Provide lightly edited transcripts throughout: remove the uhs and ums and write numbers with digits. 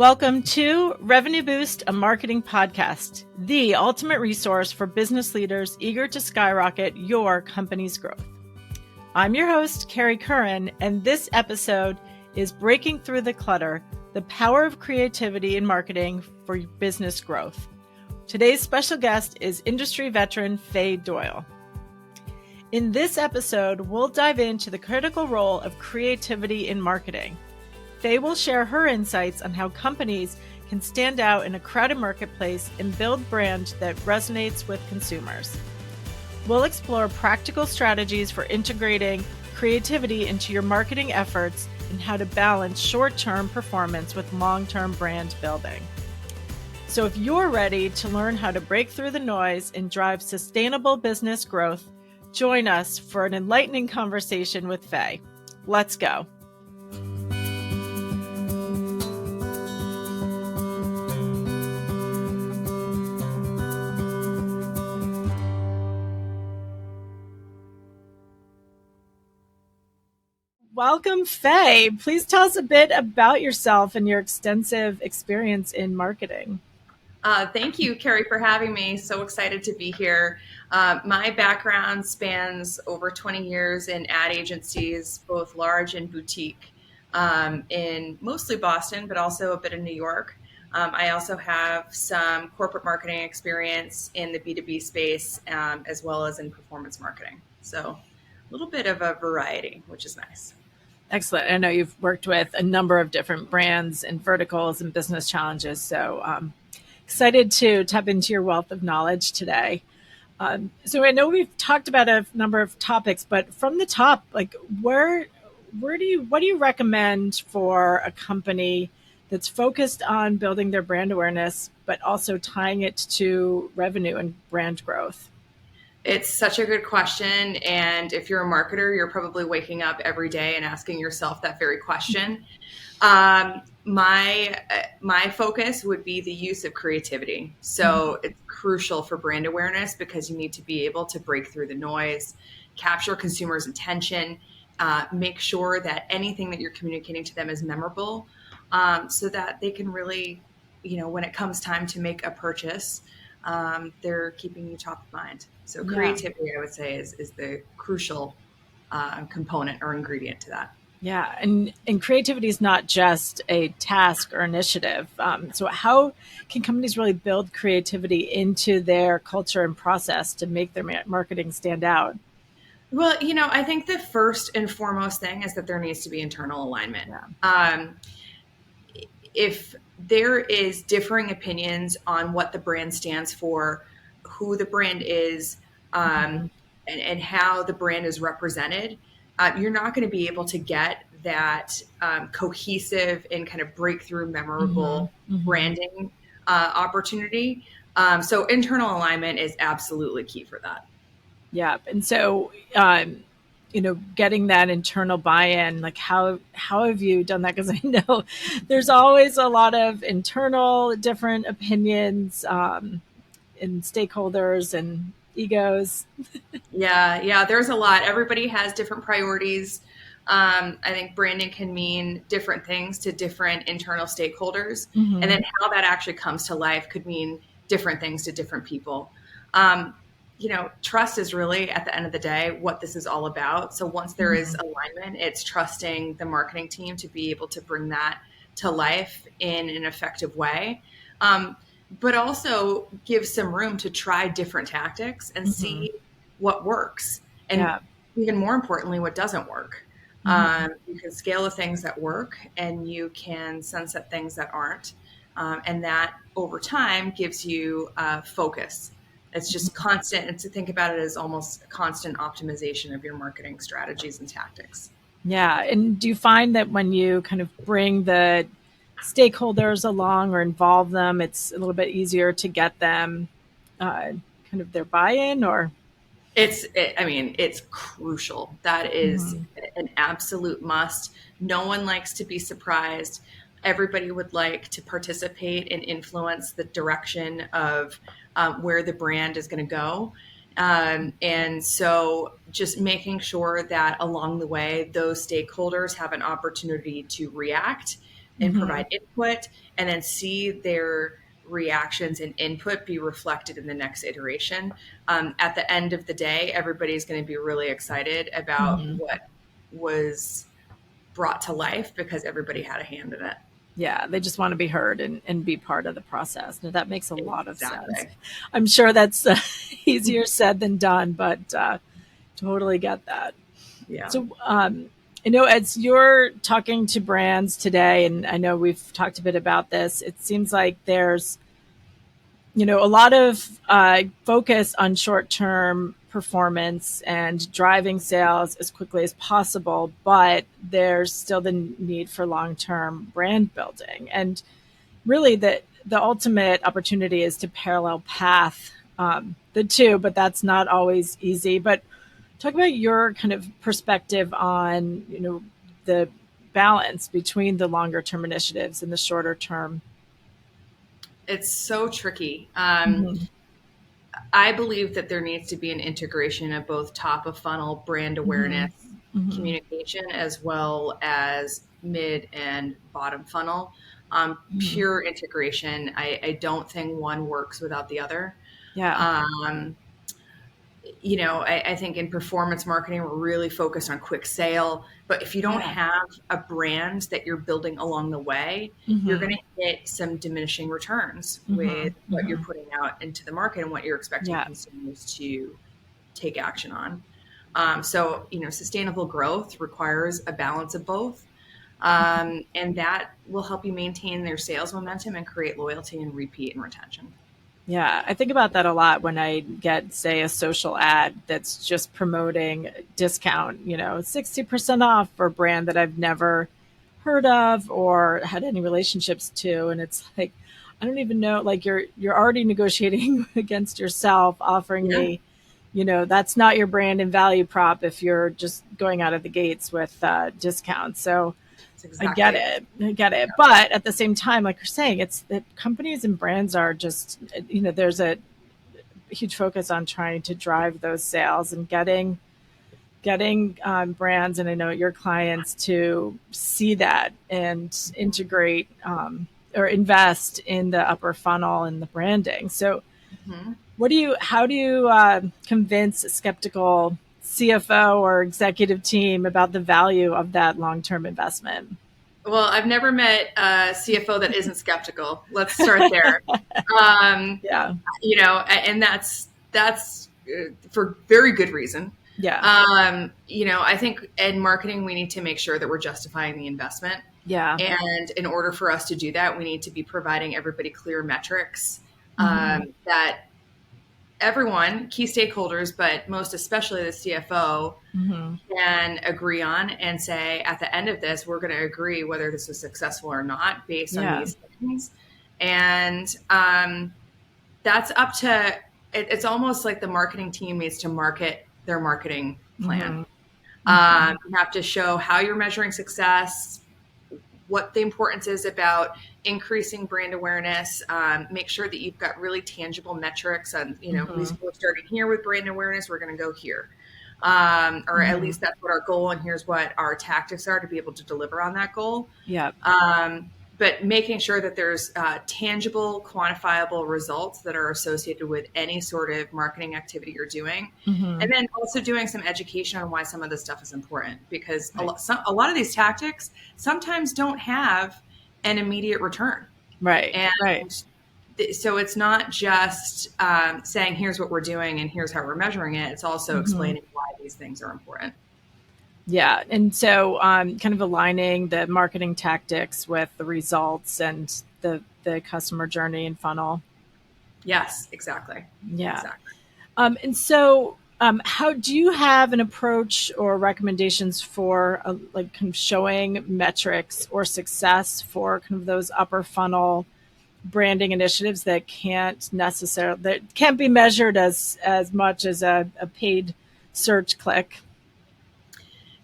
Welcome to Revenue Boost, a marketing podcast, the ultimate resource for business leaders eager to skyrocket your company's growth. I'm your host, Kerry Curran, and this episode is Breaking Through the Clutter, the power of creativity in marketing for business growth. Today's special guest is industry veteran Faye Doyle. In this episode, we'll dive into the critical role of creativity in marketing. Faye will share her insights on how companies can stand out in a crowded marketplace and build brand that resonates with consumers. We'll explore practical strategies for integrating creativity into your marketing efforts and how to balance short-term performance with long-term brand building. So if you're ready to learn how to break through the noise and drive sustainable business growth, join us for an enlightening conversation with Faye. Let's go. Welcome, Faye. Please tell us a bit about yourself and your extensive experience in marketing. Thank you, Kerry, for having me. So excited to be here. My background spans over 20 years in ad agencies, both large and boutique, in mostly Boston, but also a bit in New York. I also have some corporate marketing experience in the B2B space, as well as in performance marketing. So a little bit of a variety, which is nice. Excellent. I know you've worked with a number of different brands and verticals and business challenges. So excited to tap into your wealth of knowledge today. So I know we've talked about a number of topics, but from the top, like what do you recommend for a company that's focused on building their brand awareness, but also tying it to revenue and brand growth? It's such a good question. And if you're a marketer, you're probably waking up every day and asking yourself that very question. My focus would be the use of creativity. So it's crucial for brand awareness because you need to be able to break through the noise, capture consumers' attention, make sure that anything that you're communicating to them is memorable, so that they can really, when it comes time to make a purchase, they're keeping you top of mind. So creativity, I would say, is the crucial component or ingredient to that. Yeah, and creativity is not just a task or initiative. So how can companies really build creativity into their culture and process to make their marketing stand out? Well, I think the first and foremost thing is that there needs to be internal alignment. Yeah. If there is differing opinions on what the brand stands for, who the brand is, and how the brand is represented, you're not going to be able to get that cohesive and kind of breakthrough, memorable branding opportunity. So internal alignment is absolutely key for that. Yeah. And so, getting that internal buy-in, like how have you done that? Because I know there's always a lot of internal different opinions and stakeholders and egos. Yeah, there's a lot. Everybody has different priorities. I think branding can mean different things to different internal stakeholders. And then how that actually comes to life could mean different things to different people. Trust is really, at the end of the day, what this is all about. So once there is alignment, it's trusting the marketing team to be able to bring that to life in an effective way. But also give some room to try different tactics and see what works. And even more importantly, what doesn't work. You can scale the things that work and you can sunset things that aren't. And that over time gives you focus. It's just constant. And to think about it as almost constant optimization of your marketing strategies and tactics. Yeah. And do you find that when you kind of bring the stakeholders along or involve them, it's a little bit easier to get them kind of their buy-in? Or it's crucial. That is an absolute must. No one likes to be surprised. Everybody would like to participate and influence the direction of where the brand is going to go. And so just making sure that along the way, those stakeholders have an opportunity to react and provide input, and then see their reactions and input be reflected in the next iteration. At the end of the day, everybody's going to be really excited about what was brought to life because everybody had a hand in it. Yeah, they just want to be heard and be part of the process. Now, that makes a lot of Exactly. sense. I'm sure that's easier said than done, but totally get that. Yeah. So, as you're talking to brands today, and I know we've talked a bit about this, it seems like there's, a lot of focus on short-term performance and driving sales as quickly as possible, but there's still the need for long-term brand building. And really the ultimate opportunity is to parallel path the two, but that's not always easy. But talk about your kind of perspective on, the balance between the longer term initiatives and the shorter term. It's so tricky. I believe that there needs to be an integration of both top of funnel brand awareness, communication, as well as mid and bottom funnel. Pure integration. I don't think one works without the other. Yeah. I think in performance marketing, we're really focused on quick sale. But if you don't have a brand that you're building along the way, you're going to hit some diminishing returns with what you're putting out into the market and what you're expecting consumers to take action on. So, sustainable growth requires a balance of both. And that will help you maintain their sales momentum and create loyalty and repeat and retention. Yeah, I think about that a lot when I get, say, a social ad that's just promoting discount, 60% off for a brand that I've never heard of or had any relationships to. And it's like, I don't even know, like you're already negotiating against yourself, offering me, that's not your brand and value prop if you're just going out of the gates with discounts. So exactly. I get it. But at the same time, like you're saying, it's that companies and brands are just, there's a huge focus on trying to drive those sales and getting brands, and I know your clients, to see that and integrate or invest in the upper funnel and the branding. So how do you convince a skeptical CFO or executive team about the value of that long-term investment? Well, I've never met a CFO that isn't skeptical. Let's start there. And that's for very good reason. Yeah. I think in marketing, we need to make sure that we're justifying the investment. Yeah. And in order for us to do that, we need to be providing everybody clear metrics that everyone, key stakeholders, but most especially the CFO, can agree on and say, at the end of this, we're going to agree whether this was successful or not based on these things. And that's up to, it's almost like the marketing team needs to market their marketing plan. You have to show how you're measuring success, what the importance is about increasing brand awareness, make sure that you've got really tangible metrics on, we're starting here with brand awareness, we're going to go here. Or at least that's what our goal, and here's what our tactics are to be able to deliver on that goal. Yeah. But making sure that there's tangible, quantifiable results that are associated with any sort of marketing activity you're doing. And then also doing some education on why some of this stuff is important, because a lot of these tactics sometimes don't have an immediate return. Right. And so it's not just saying, here's what we're doing and here's how we're measuring it. It's also explaining why these things are important. Yeah. And so kind of aligning the marketing tactics with the results and the customer journey and funnel. Yes, exactly. Yeah. Exactly. And so how do you have an approach or recommendations for like kind of showing metrics or success for kind of those upper funnel branding initiatives that can't be measured as much as a paid search click?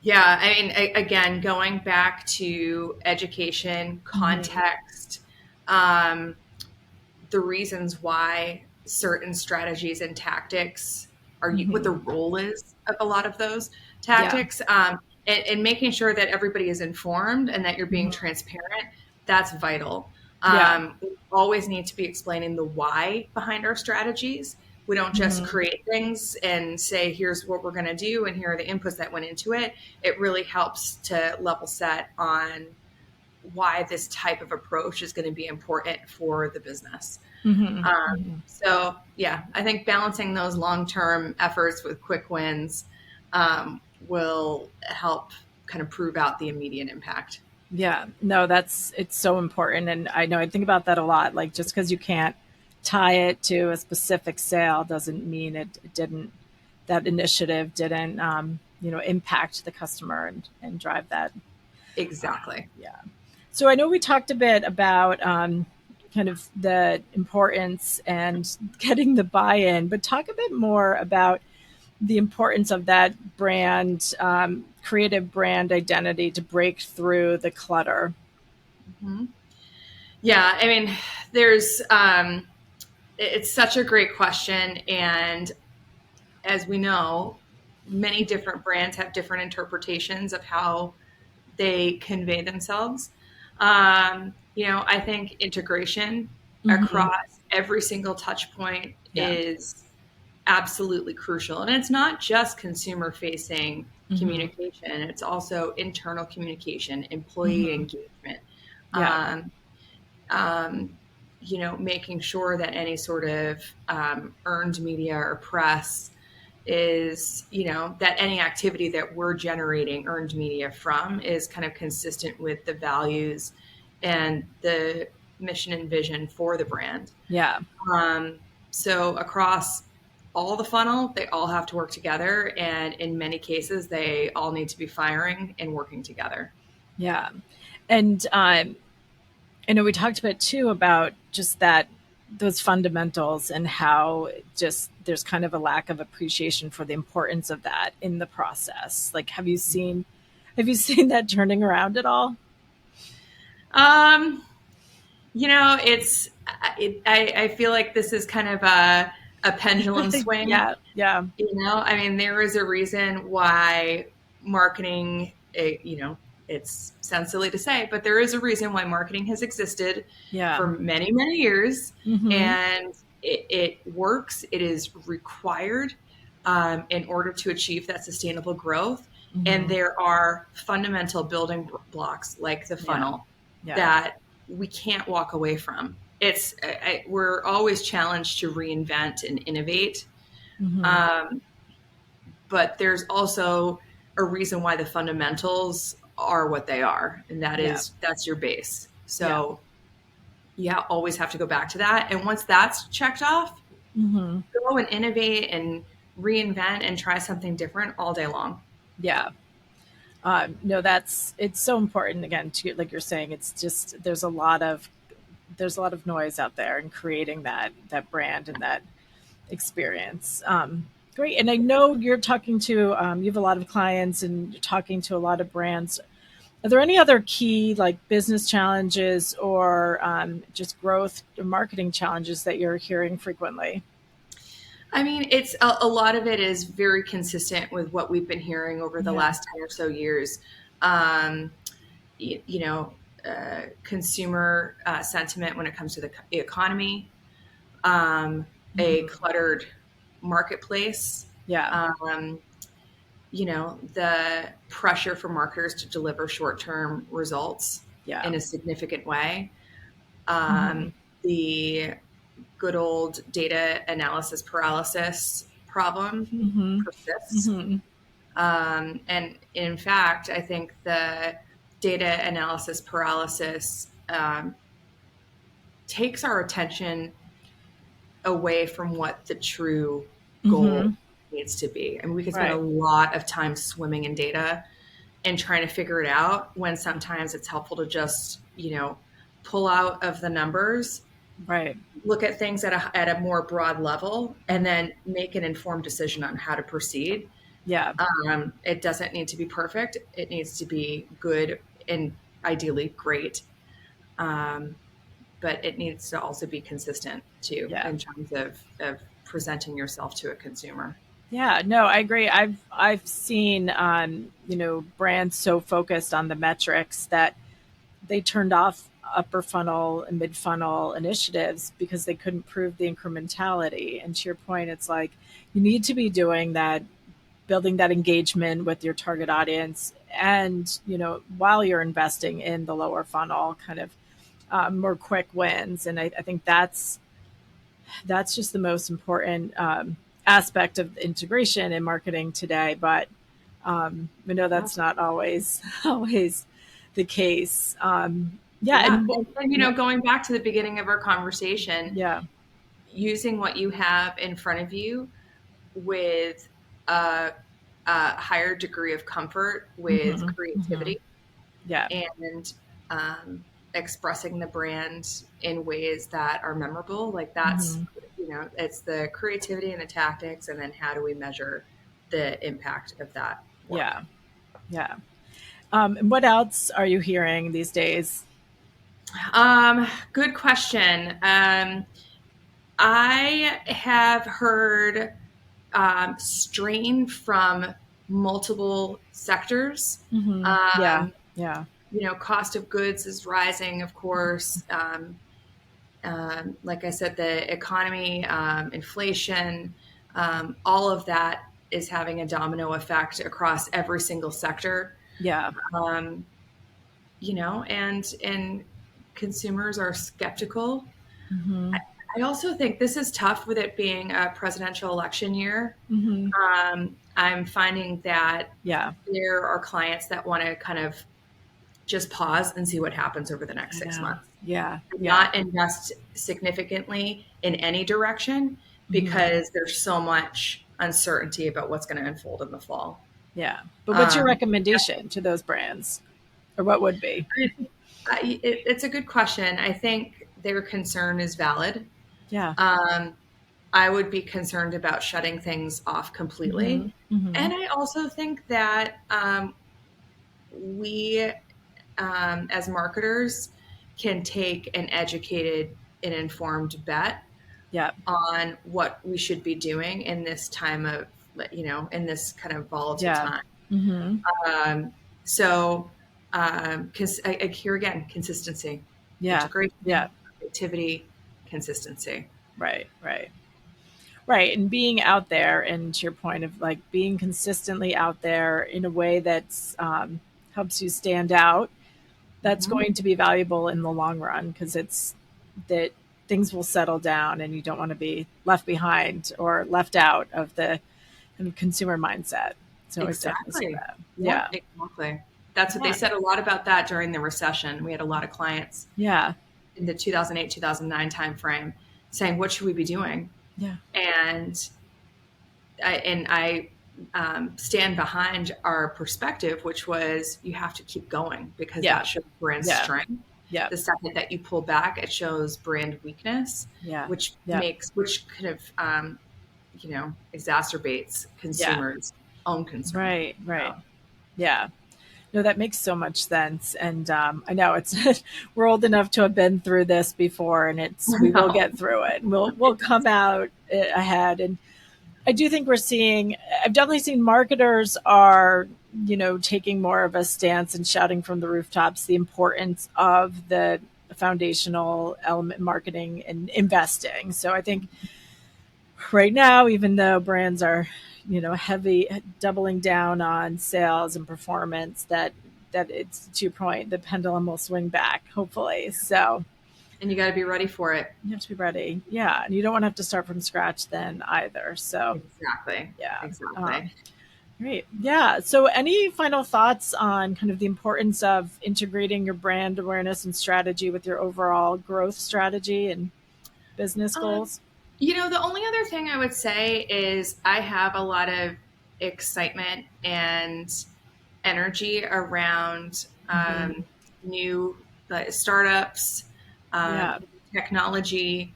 Yeah, I mean, again, going back to education, context, the reasons why certain strategies and tactics are what the role is of a lot of those tactics, and making sure that everybody is informed and that you're being transparent. that's vital. We always need to be explaining the why behind our strategies. We don't just create things and say, here's what we're going to do, and here are the inputs that went into it. It really helps to level set on why this type of approach is going to be important for the business. So yeah, I think balancing those long-term efforts with quick wins will help kind of prove out the immediate impact. Yeah, no, it's so important. And I know I think about that a lot. Like just because you can't tie it to a specific sale doesn't mean that initiative didn't, impact the customer and drive that. Exactly. Yeah. So I know we talked a bit about kind of the importance and getting the buy-in, but talk a bit more about the importance of that brand, creative brand identity to break through the clutter. Yeah, I mean, it's such a great question. And as we know, many different brands have different interpretations of how they convey themselves. I think integration across every single touch point is absolutely crucial. And it's not just consumer facing communication. It's also internal communication, employee engagement, making sure that any sort of earned media or press is, that any activity that we're generating earned media from is kind of consistent with the values and the mission and vision for the brand. Yeah. So across all the funnel, they all have to work together. And in many cases, they all need to be firing and working together. Yeah. And I know we talked a bit too about just those fundamentals and how just there's kind of a lack of appreciation for the importance of that in the process. Like, have you seen that turning around at all? I feel like this is kind of a pendulum swing. Yeah. I mean, there is a reason why marketing, it's sounds silly to say, but there is a reason why marketing has existed for many, many years. And it works. It is required in order to achieve that sustainable growth. And there are fundamental building blocks like the funnel that we can't walk away from. We're always challenged to reinvent and innovate. But there's also a reason why the fundamentals are what they are. And that's your base. So always have to go back to that. And once that's checked off, go and innovate and reinvent and try something different all day long. Yeah. No, it's so important again, to, like you're saying, it's just, there's a lot of noise out there in creating that brand and that experience. Great. And I know you're talking to, you have a lot of clients and you're talking to a lot of brands. Are there any other key business challenges or just growth or marketing challenges that you're hearing frequently? I mean, it's a lot of it is very consistent with what we've been hearing over the last 10 or so years. Consumer sentiment when it comes to the economy, a cluttered marketplace. The pressure for marketers to deliver short-term results in a significant way. The good old data analysis paralysis problem persists. And in fact, I think the data analysis paralysis takes our attention away from what the true goal needs to be. I mean, we can spend a lot of time swimming in data and trying to figure it out, when sometimes it's helpful to just, pull out of the numbers, look at things at a more broad level, and then make an informed decision on how to proceed. It doesn't need to be perfect. It needs to be good and ideally great. But it needs to also be consistent too, in terms of presenting yourself to a consumer. Yeah, no, I agree. I've seen, brands so focused on the metrics that they turned off upper funnel and mid funnel initiatives because they couldn't prove the incrementality. And to your point, it's like you need to be doing that, building that engagement with your target audience, and while you're investing in the lower funnel kind of more quick wins. And I think that's just the most important aspect of integration in marketing today. But we know that's not always always the case. Going back to the beginning of our conversation, yeah, using what you have in front of you with a higher degree of comfort with creativity, yeah, and expressing the brand in ways that are memorable. Like that's, it's the creativity and the tactics, and then how do we measure the impact of that work? Yeah. And what else are you hearing these days? Good question. I have heard strain from multiple sectors. Yeah. Cost of goods is rising, of course. Like I said, the economy, inflation, all of that is having a domino effect across every single sector. Yeah. And consumers are skeptical. I also think this is tough with it being a presidential election year. I'm finding that there are clients that want to kind of just pause and see what happens over the next 6 months. Not invest significantly in any direction because there's so much uncertainty about what's going to unfold in the fall. Yeah. But what's your recommendation to those brands? Or what would be? It's a good question. I think their concern is valid. Yeah. I would be concerned about shutting things off completely. And I also think that we, as marketers, can take an educated and informed bet on what we should be doing in this time of, in this kind of volatile time. Because here again, consistency, integration, activity, consistency. Right. And being out there, and to your point of like being consistently out there in a way that's helps you stand out, that's going to be valuable in the long run, because it's that things will settle down and you don't want to be left behind or left out of the kind of consumer mindset. So exactly. Exactly. That's what they said a lot about that during the recession. We had a lot of clients in the 2008, 2009 timeframe saying, what should we be doing? And I stand behind our perspective, which was you have to keep going, because that shows brand strength. The second that you pull back, it shows brand weakness, which kind of exacerbates consumers' own concern. Right. Yeah. No, that makes so much sense. And I know it's we're old enough to have been through this before, and we will get through it, and we'll come out ahead. And I do think I've definitely seen marketers are, taking more of a stance and shouting from the rooftops the importance of the foundational element marketing and investing. So I think right now, even though brands are, heavy doubling down on sales and performance, that it's, to your point, the pendulum will swing back, hopefully. So, and you got to be ready for it. You have to be ready. Yeah. And you don't want to have to start from scratch then either. So exactly. Great. Yeah. So any final thoughts on kind of the importance of integrating your brand awareness and strategy with your overall growth strategy and business goals? The only other thing I would say is I have a lot of excitement and energy around new startups, technology,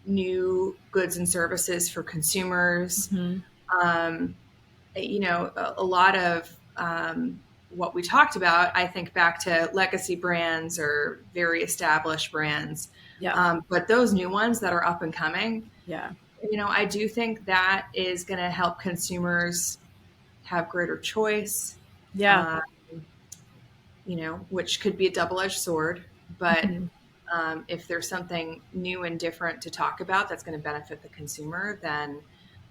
new goods and services for consumers. A lot of what we talked about, I think back to legacy brands or very established brands. But those new ones that are up and coming, I do think that is going to help consumers have greater choice. which could be a double-edged sword, but Mm-hmm. if there's something new and different to talk about that's going to benefit the consumer, then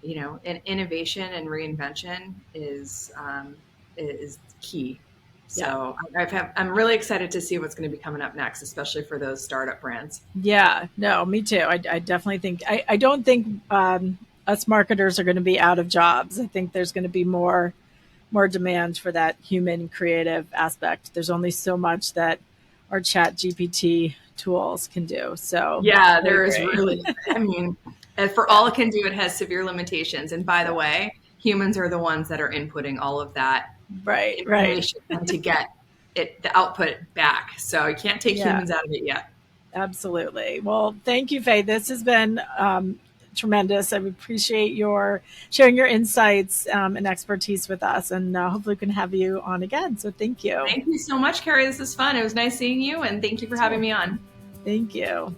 innovation and reinvention is key. So I'm really excited to see what's going to be coming up next, especially for those startup brands. Yeah, no, me too. I definitely think, I don't think us marketers are going to be out of jobs. I think there's going to be more demand for that human creative aspect. There's only so much that our chat GPT tools can do. So yeah, there is really, I mean, for all it can do, it has severe limitations. And by the way, humans are the ones that are inputting all of that information to get the output back. So you can't take humans out of it yet. Absolutely. Well, thank you, Faye. This has been tremendous. I appreciate your sharing your insights and expertise with us, and hopefully we can have you on again. So thank you. Thank you so much, Kerry. This is fun. It was nice seeing you, and thank you for having me on. Thank you.